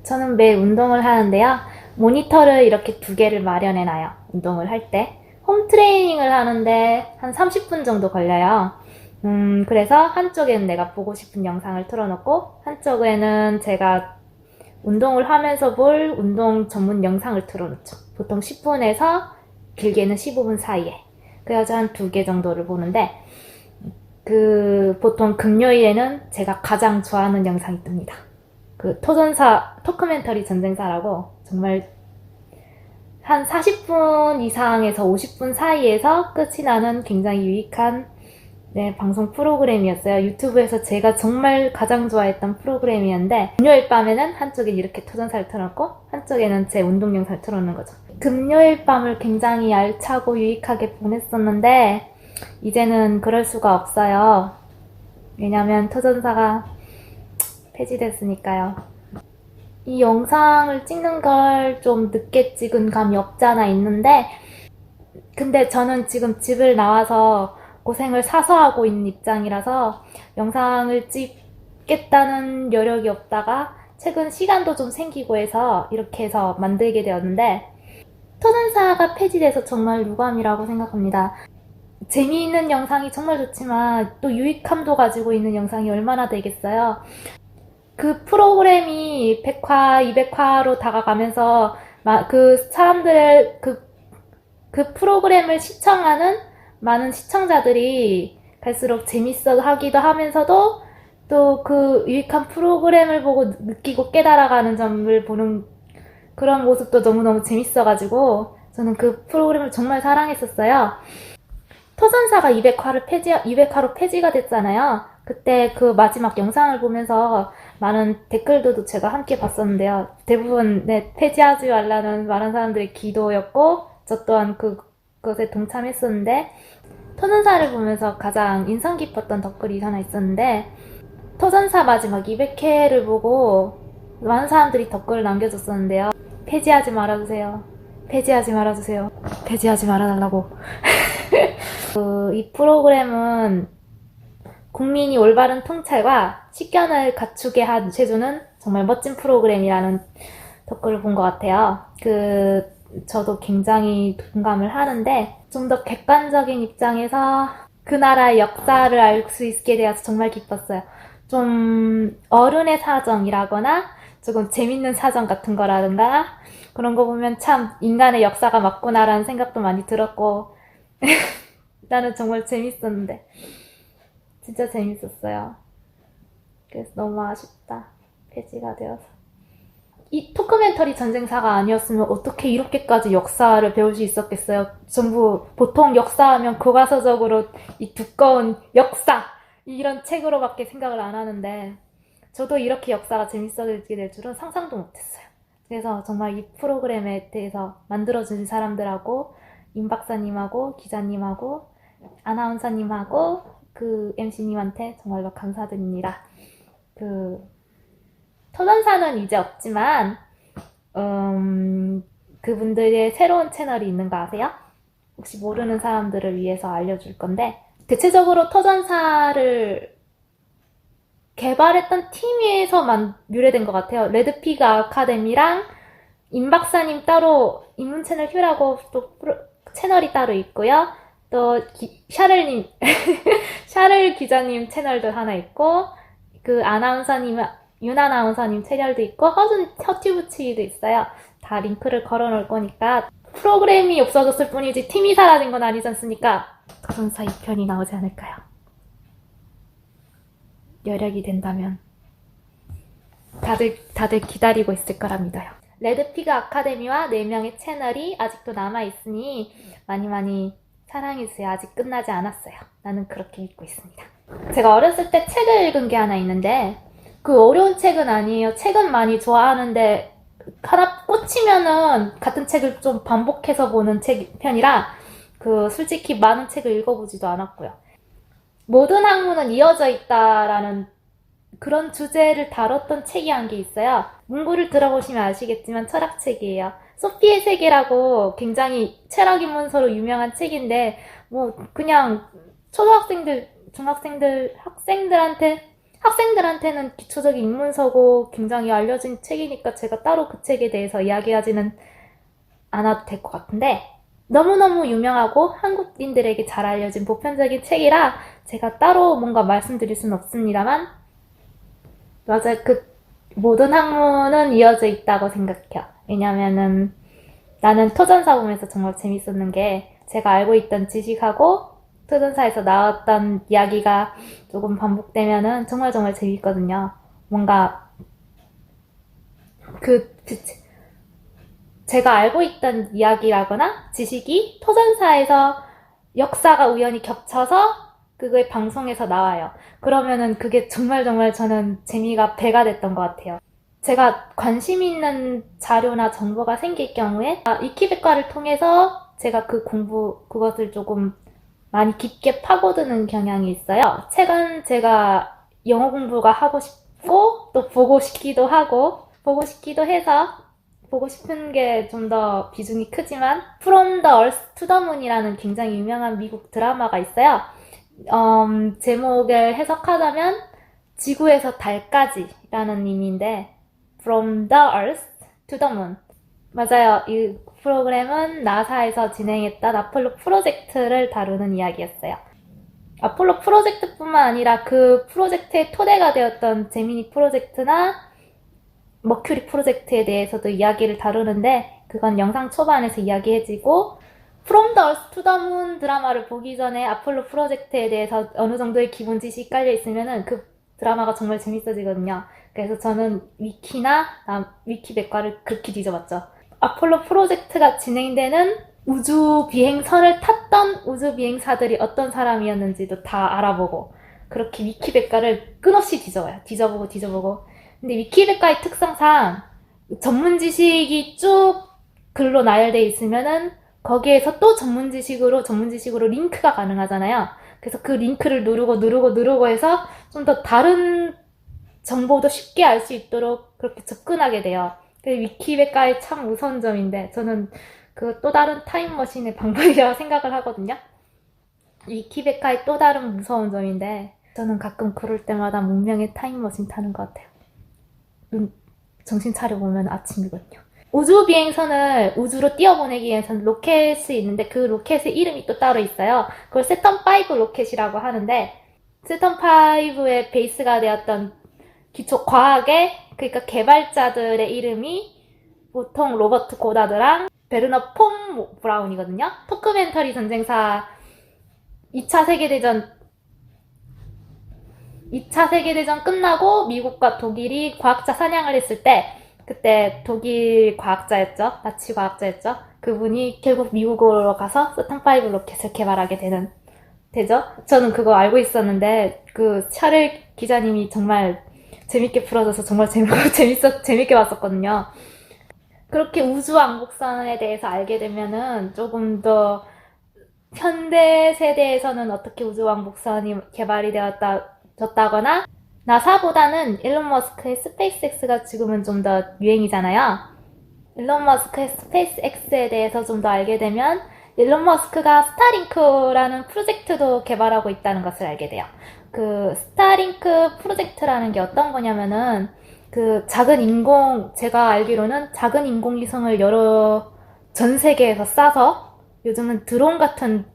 저는 매일 운동을 하는데요. 모니터를 이렇게 두 개를 마련해놔요. 운동을 할 때. 홈 트레이닝을 하는데 한 30분 정도 걸려요. 그래서 한쪽에는 내가 보고 싶은 영상을 틀어놓고 한쪽에는 제가 운동을 하면서 볼 운동 전문 영상을 틀어놓죠. 보통 10분에서 길게는 15분 사이에. 그래서 한 두 개 정도를 보는데 보통 금요일에는 제가 가장 좋아하는 영상이 뜹니다. 토전사 토크멘터리 전쟁사라고 정말 한 40분 이상에서 50분 사이에서 끝이 나는 굉장히 유익한 방송 프로그램이었어요. 유튜브에서 제가 정말 가장 좋아했던 프로그램이었는데 금요일 밤에는 한쪽에 이렇게 토전사를 틀어놓고 한쪽에는 제 운동 영상을 틀어놓는 거죠. 금요일 밤을 굉장히 알차고 유익하게 보냈었는데 이제는 그럴 수가 없어요. 왜냐면 토전사가 폐지됐으니까요. 이 영상을 찍는 걸 좀 늦게 찍은 감이 없잖아 있는데 근데 저는 지금 집을 나와서 고생을 사서 하고 있는 입장이라서 영상을 찍겠다는 여력이 없다가 최근 시간도 좀 생기고 해서 이렇게 해서 만들게 되었는데 토전사가 폐지돼서 정말 유감이라고 생각합니다. 재미있는 영상이 정말 좋지만 또 유익함도 가지고 있는 영상이 얼마나 되겠어요. 그 프로그램이 100화, 200화로 다가가면서 그 사람들의 그 프로그램을 시청하는 많은 시청자들이 갈수록 재밌어 하기도 하면서도 또 그 유익한 프로그램을 보고 느끼고 깨달아가는 점을 보는 그런 모습도 너무너무 재밌어가지고 저는 그 프로그램을 정말 사랑했었어요. 토전사가 200화로 폐지가 됐잖아요. 그때 그 마지막 영상을 보면서 많은 댓글들도 제가 함께 봤었는데요. 대부분 폐지하지 말라는 많은 사람들의 기도였고 저 또한 그것에 동참했었는데 토전사를 보면서 가장 인상 깊었던 댓글이 하나 있었는데 토전사 마지막 200회를 보고 많은 사람들이 댓글을 남겨줬었는데요. 폐지하지 말아주세요. 폐지하지 말아주세요. 폐지하지 말아달라고. 이 프로그램은 국민이 올바른 통찰과 식견을 갖추게 해주는 정말 멋진 프로그램이라는 댓글을 본 것 같아요. 저도 굉장히 동감을 하는데 좀 더 객관적인 입장에서 그 나라의 역사를 알 수 있게 되어서 정말 기뻤어요. 좀 어른의 사정이라거나 조금 재밌는 사정 같은 거라든가 그런 거 보면 참 인간의 역사가 맞구나라는 생각도 많이 들었고 나는 정말 재밌었는데 진짜 재밌었어요. 그래서 너무 아쉽다. 폐지가 되어서. 이 토크멘터리 전쟁사가 아니었으면 어떻게 이렇게까지 역사를 배울 수 있었겠어요. 전부 보통 역사하면 교과서적으로 이 두꺼운 역사 이런 책으로밖에 생각을 안 하는데 저도 이렇게 역사가 재밌어지게 될 줄은 상상도 못했어요. 그래서 정말 이 프로그램에 대해서 만들어준 사람들하고 임 박사님하고 기자님하고 아나운서님하고 그 MC님한테 정말로 감사드립니다. 토전사는 이제 없지만 그분들의 새로운 채널이 있는 거 아세요? 혹시 모르는 사람들을 위해서 알려줄 건데 대체적으로 토전사를 개발했던 팀에서 유래된 것 같아요. 레드피그 아카데미랑 임 박사님 따로 입문 채널 휴라고 또 채널이 따로 있고요. 또 샤를님 샤를 기자님 채널도 하나 있고 그 아나운서님 윤 아나운서님 채널도 있고 허튜브치도 있어요. 다 링크를 걸어놓을 거니까 프로그램이 없어졌을 뿐이지 팀이 사라진 건 아니지 않습니까? 토전사 2편이 나오지 않을까요? 여력이 된다면 다들 기다리고 있을 거라 믿어요. 레드피그 아카데미와 4명의 채널이 아직도 남아있으니 많이 사랑해주세요. 아직 끝나지 않았어요. 나는 그렇게 믿고 있습니다. 제가 어렸을 때 책을 읽은 게 하나 있는데 그 어려운 책은 아니에요. 책은 많이 좋아하는데 하나 꽂히면은 같은 책을 좀 반복해서 보는 편이라 솔직히 많은 책을 읽어보지도 않았고요. 모든 학문은 이어져 있다라는 그런 주제를 다뤘던 책이 한 게 있어요. 문구를 들어보시면 아시겠지만 철학책이에요. 소피의 세계라고 굉장히 철학 입문서로 유명한 책인데 그냥 초등학생들, 중학생들, 학생들한테 학생들한테는 기초적인 인문서고 굉장히 알려진 책이니까 제가 따로 그 책에 대해서 이야기하지는 않아도 될 것 같은데, 너무너무 유명하고 한국인들에게 잘 알려진 보편적인 책이라 제가 따로 뭔가 말씀드릴 수는 없습니다만, 맞아요. 그 모든 학문은 이어져 있다고 생각해요. 왜냐면은 나는 토전사 보면서 정말 재밌었는 게, 제가 알고 있던 지식하고 토전사에서 나왔던 이야기가 조금 반복되면은 정말 정말 재밌거든요. 뭔가 그 제가 알고 있던 이야기라거나 지식이 토전사에서 역사가 우연히 겹쳐서 그게 방송에서 나와요. 그러면은 그게 정말 정말 저는 재미가 배가 됐던 것 같아요. 제가 관심 있는 자료나 정보가 생길 경우에 위키백과를 통해서 제가 그것을 조금 많이 깊게 파고드는 경향이 있어요. 책은 제가 영어 공부가 하고 싶고 또 보고 싶기도 하고 보고 싶기도 해서 보고 싶은 게 좀 더 비중이 크지만, From the Earth to the Moon이라는 굉장히 유명한 미국 드라마가 있어요. 제목을 해석하자면 지구에서 달까지라는 의미인데, From the Earth to the Moon. 맞아요. 이 프로그램은 나사에서 진행했던 아폴로 프로젝트를 다루는 이야기였어요. 아폴로 프로젝트뿐만 아니라 그 프로젝트의 토대가 되었던 제미니 프로젝트나 머큐리 프로젝트에 대해서도 이야기를 다루는데, 그건 영상 초반에서 이야기해지고, From the Earth to the Moon 드라마를 보기 전에 아폴로 프로젝트에 대해서 어느 정도의 기본 지식이 깔려 있으면은 그 드라마가 정말 재밌어지거든요. 그래서 저는 위키백과를 그렇게 뒤져봤죠. 아폴로 프로젝트가 진행되는 우주 비행선을 탔던 우주 비행사들이 어떤 사람이었는지도 다 알아보고, 그렇게 위키백과를 끊없이 뒤져보고. 근데 위키백과의 특성상 전문 지식이 쭉 글로 나열되어 있으면은 거기에서 또 전문 지식으로 링크가 가능하잖아요. 그래서 그 링크를 누르고 해서 좀 더 다른 정보도 쉽게 알 수 있도록 그렇게 접근하게 돼요. 그게 위키백과의 참 무서운 점인데, 저는 그 또 다른 타임머신의 방법이라고 생각을 하거든요. 위키백과의 또 다른 무서운 점인데, 저는 가끔 그럴 때마다 문명의 타임머신 타는 것 같아요. 정신 차려보면 아침이거든요. 우주 비행선을 우주로 띄워보내기 위해서는 로켓이 있는데, 그 로켓의 이름이 또 따로 있어요. 그걸 세턴5 로켓이라고 하는데, 세턴5의 베이스가 되었던 기초 과학의, 그러니까 개발자들의 이름이 보통 로버트 고다드랑 베르너 폰 브라운이거든요. 토크멘터리 전쟁사 2차 세계대전 끝나고 미국과 독일이 과학자 사냥을 했을 때, 그때 독일 과학자였죠. 나치 과학자였죠. 그분이 결국 미국으로 가서 세턴5 로켓을 개발하게 되죠. 저는 그거 알고 있었는데, 그 샤를 기자님이 정말 재밌게 풀어줘서 정말 재밌게 봤었거든요. 그렇게 우주왕복선에 대해서 알게 되면은 조금 더 현대 세대에서는 어떻게 우주왕복선이 개발이 되었다거나, 나사보다는 일론 머스크의 스페이스X가 지금은 좀 더 유행이잖아요. 일론 머스크의 스페이스X에 대해서 좀 더 알게 되면, 일론 머스크가 스타링크라는 프로젝트도 개발하고 있다는 것을 알게 돼요. 그 스타링크 프로젝트라는 게 어떤 거냐면은, 제가 알기로는 작은 인공위성을 전 세계에서 쏴서, 요즘은 드론 같은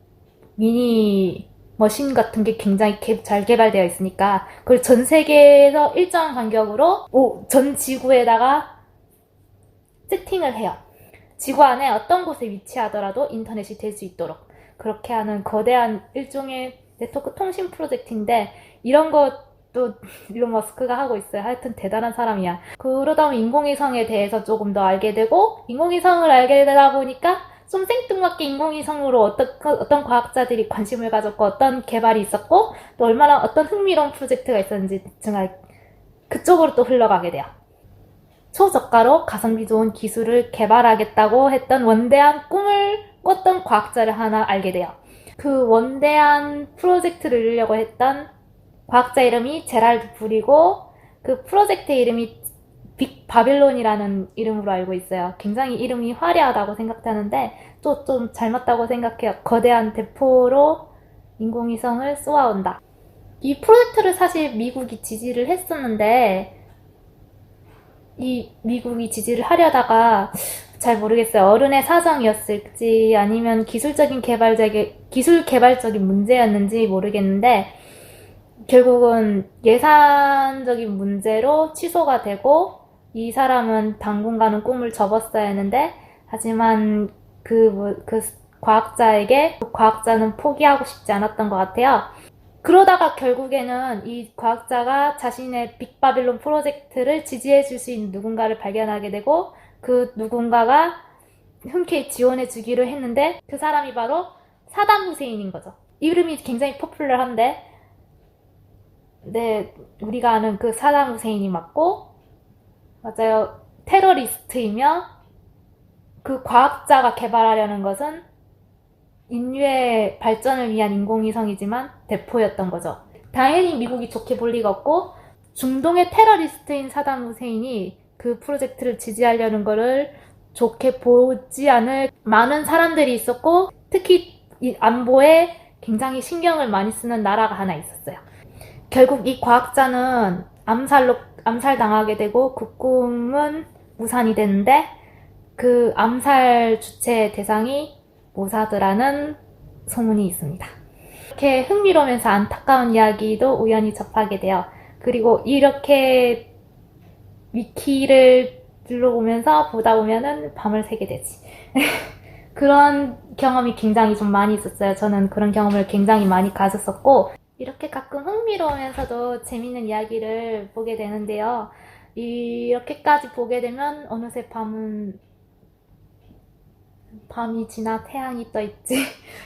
미니 머신 같은 게 굉장히 잘 개발되어 있으니까, 그걸 전 세계에서 일정한 간격으로 전 지구에다가 세팅을 해요. 지구 안에 어떤 곳에 위치하더라도 인터넷이 될 수 있도록 그렇게 하는 거대한 일종의 네트워크 통신 프로젝트인데, 이런 것도 일론 머스크가 하고 있어요. 하여튼 대단한 사람이야. 그러다 보면 인공위성에 대해서 조금 더 알게 되고, 인공위성을 알게 되다 보니까 좀 생뚱맞게 인공위성으로 어떤 과학자들이 관심을 가졌고, 어떤 개발이 있었고, 또 얼마나 어떤 흥미로운 프로젝트가 있었는지 그쪽으로 또 흘러가게 돼요. 초저가로 가성비 좋은 기술을 개발하겠다고 했던 원대한 꿈을 꿨던 과학자를 하나 알게 돼요. 그 원대한 프로젝트를 이루려고 했던 과학자 이름이 제랄드 불이고, 그 프로젝트의 이름이 빅 바빌론이라는 이름으로 알고 있어요. 굉장히 이름이 화려하다고 생각하는데 또 좀 잘 맞다고 생각해요. 거대한 대포로 인공위성을 쏘아온다. 이 프로젝트를 사실 미국이 지지를 했었는데, 이 미국이 지지를 하려다가 잘 모르겠어요. 어른의 사정이었을지 아니면 기술 개발적인 문제였는지 모르겠는데, 결국은 예산적인 문제로 취소가 되고, 이 사람은 당분간은 꿈을 접었어야 했는데, 하지만 그 과학자는 포기하고 싶지 않았던 것 같아요. 그러다가 결국에는 이 과학자가 자신의 빅바빌론 프로젝트를 지지해줄 수 있는 누군가를 발견하게 되고, 그 누군가가 흔쾌히 지원해주기로 했는데, 그 사람이 바로 사담 후세인인 거죠. 이름이 굉장히 포퓰러한데, 네, 우리가 아는 그 사담 후세인이 맞고, 맞아요. 테러리스트이며, 그 과학자가 개발하려는 것은 인류의 발전을 위한 인공위성이지만 대포였던 거죠. 당연히 미국이 좋게 볼 리가 없고, 중동의 테러리스트인 사담 후세인이 그 프로젝트를 지지하려는 거를 좋게 보지 않을 많은 사람들이 있었고, 특히 이 안보에 굉장히 신경을 많이 쓰는 나라가 하나 있었어요. 결국 이 과학자는 암살당하게 되고, 그 꿈은 무산이 되는데, 그 암살 주체 대상이 모사드라는 소문이 있습니다. 이렇게 흥미로우면서 안타까운 이야기도 우연히 접하게 돼요. 그리고 이렇게 위키를 둘러보면서 보다 보면은 밤을 새게 되지. 그런 경험이 굉장히 좀 많이 있었어요. 저는 그런 경험을 굉장히 많이 가졌었고, 이렇게 가끔 흥미로우면서도 재밌는 이야기를 보게 되는데요. 이렇게까지 보게 되면 어느새 밤이 지나 태양이 떠 있지.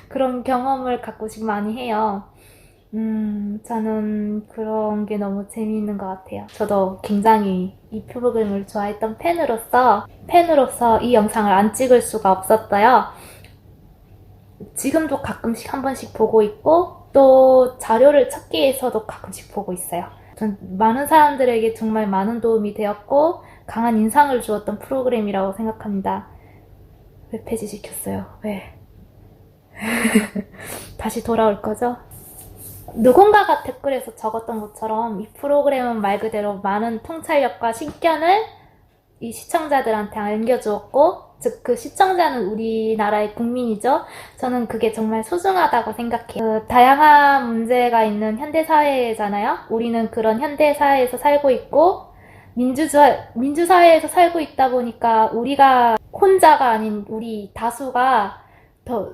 그런 경험을 가끔씩 많이 해요. 저는 그런 게 너무 재미있는 것 같아요. 저도 굉장히 이 프로그램을 좋아했던 팬으로서 이 영상을 안 찍을 수가 없었어요. 지금도 가끔씩 한 번씩 보고 있고, 또 자료를 찾기 위해서도 가끔씩 보고 있어요. 전 많은 사람들에게 정말 많은 도움이 되었고, 강한 인상을 주었던 프로그램이라고 생각합니다. 왜 폐지시켰어요? 왜? 다시 돌아올 거죠? 누군가가 댓글에서 적었던 것처럼 이 프로그램은 말 그대로 많은 통찰력과 식견을 이 시청자들한테 안겨주었고, 즉 그 시청자는 우리나라의 국민이죠. 저는 그게 정말 소중하다고 생각해요. 다양한 문제가 있는 현대사회잖아요. 우리는 그런 현대사회에서 살고 있고, 민주사회에서 살고 있다 보니까 우리가 혼자가 아닌 우리 다수가 더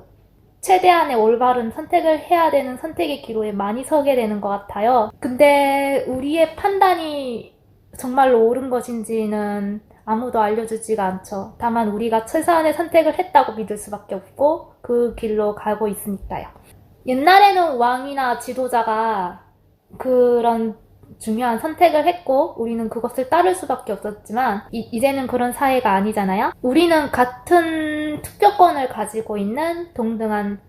최대한의 올바른 선택을 해야 되는 선택의 기로에 많이 서게 되는 것 같아요. 근데 우리의 판단이 정말로 옳은 것인지는 아무도 알려주지가 않죠. 다만 우리가 최선의 선택을 했다고 믿을 수밖에 없고, 그 길로 가고 있으니까요. 옛날에는 왕이나 지도자가 그런 중요한 선택을 했고, 우리는 그것을 따를 수밖에 없었지만, 이제는 그런 사회가 아니잖아요. 우리는 같은 투표권을 가지고 있는 동등한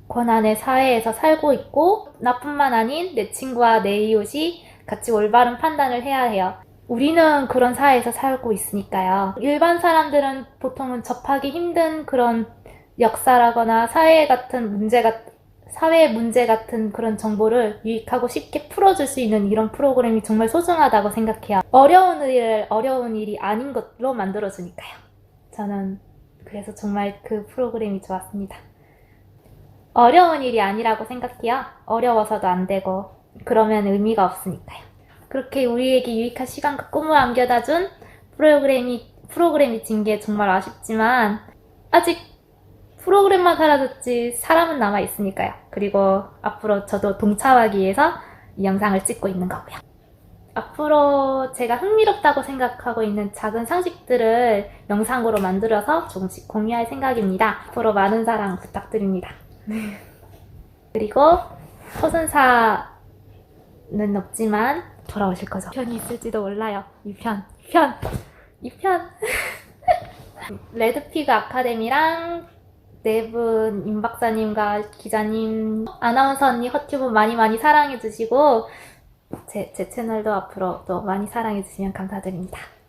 권한의 사회에서 살고 있고, 나뿐만 아닌 내 친구와 내 이웃이 같이 올바른 판단을 해야 해요. 우리는 그런 사회에서 살고 있으니까요. 일반 사람들은 보통은 접하기 힘든 그런 역사라거나 사회 문제 같은 그런 정보를 유익하고 쉽게 풀어줄 수 있는 이런 프로그램이 정말 소중하다고 생각해요. 어려운 일이 아닌 것로 만들어주니까요. 저는 그래서 정말 그 프로그램이 좋았습니다. 어려운 일이 아니라고 생각해요. 어려워서도 안 되고, 그러면 의미가 없으니까요. 그렇게 우리에게 유익한 시간과 꿈을 안겨다준 프로그램이 진 게 정말 아쉽지만, 아직 프로그램만 사라졌지 사람은 남아있으니까요. 그리고 앞으로 저도 동참하기 위해서 이 영상을 찍고 있는 거고요. 앞으로 제가 흥미롭다고 생각하고 있는 작은 상식들을 영상으로 만들어서 조금씩 공유할 생각입니다. 앞으로 많은 사랑 부탁드립니다. 그리고 호선사는 없지만 돌아오실 거죠. 2편이 있을지도 몰라요. 2편. 레드피그 아카데미랑 네 분 임 박사님과 기자님, 아나운서 언니 허튜브 많이 사랑해주시고, 제 채널도 앞으로 또 많이 사랑해주시면 감사드립니다.